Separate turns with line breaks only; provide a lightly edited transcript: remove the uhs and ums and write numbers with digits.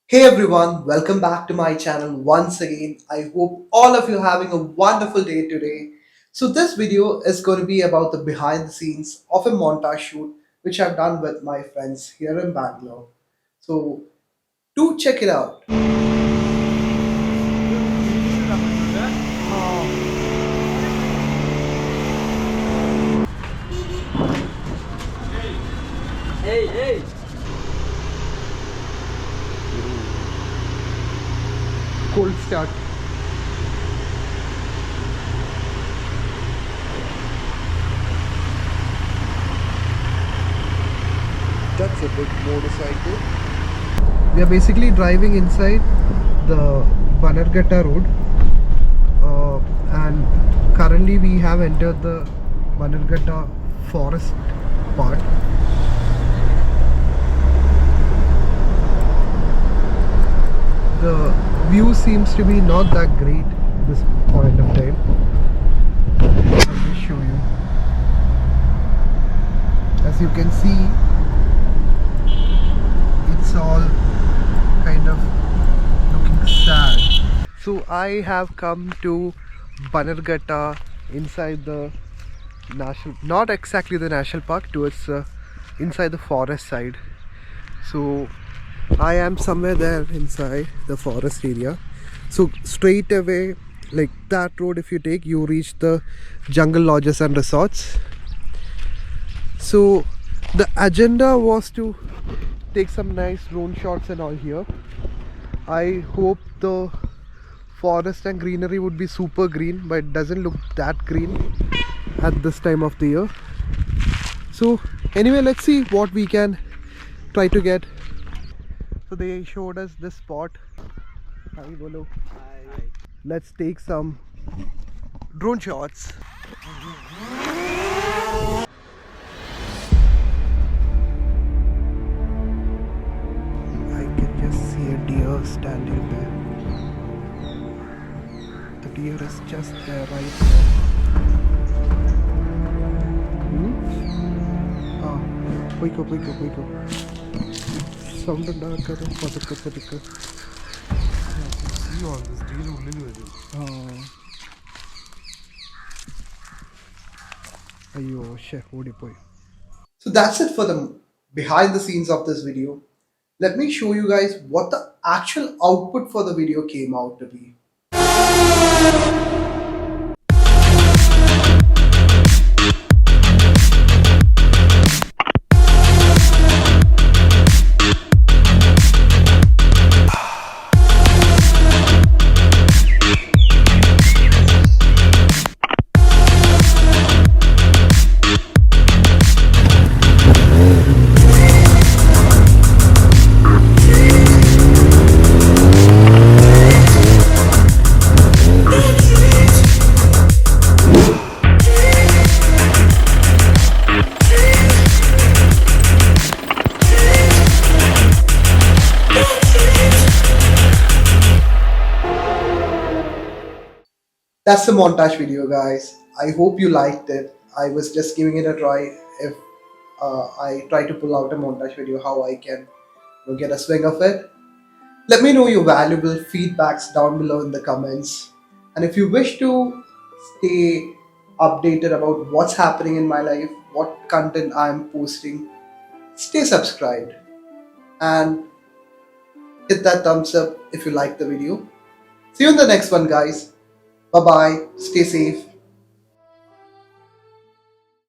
Hey everyone, welcome back to my channel once again. I hope all of you are having a wonderful day today. So this video is going to be about the behind the scenes of a montage shoot which I've done with my friends here in Bangalore. So do check it out. Cold start. That's a big motorcycle. We are basically driving inside the Bannerghatta road, and currently we have entered the Bannerghatta forest part. The view seems to be not that great at this point of time. Let me show you. As you can see, it's all kind of looking sad. So I have come to Bannerghatta inside the national, not exactly the national park, towards inside the forest side. So I am somewhere there inside the forest area. So straight away, like that road, if you take, you reach the jungle lodges and resorts. So the agenda was to take some nice drone shots and all here. I hope the forest and greenery would be super green, but it doesn't look that green at this time of the year. So anyway, let's see what we can try to get. So they showed us this spot. Hi, bolo. Hi. Let's take some drone shots. I can just see a deer standing there. The deer is just there right now. Poiko. Sound ഉണ്ടാക്കാതെ പതുക്കെ. അയ്യോ ഷേ ഓടിപ്പോയി. So that's it for the behind the scenes of this video. Let me show you guys what the actual output for the video came out to be. That's the montage video, guys. I hope you liked it. I was just giving it a try. If I try to pull out a montage video, how I can get a swing of it. Let me know your valuable feedbacks down below in the comments. And if you wish to stay updated about what's happening in my life, what content I'm posting, stay subscribed and hit that thumbs up if you like the video. See you in the next one, guys. Bye bye. Stay safe.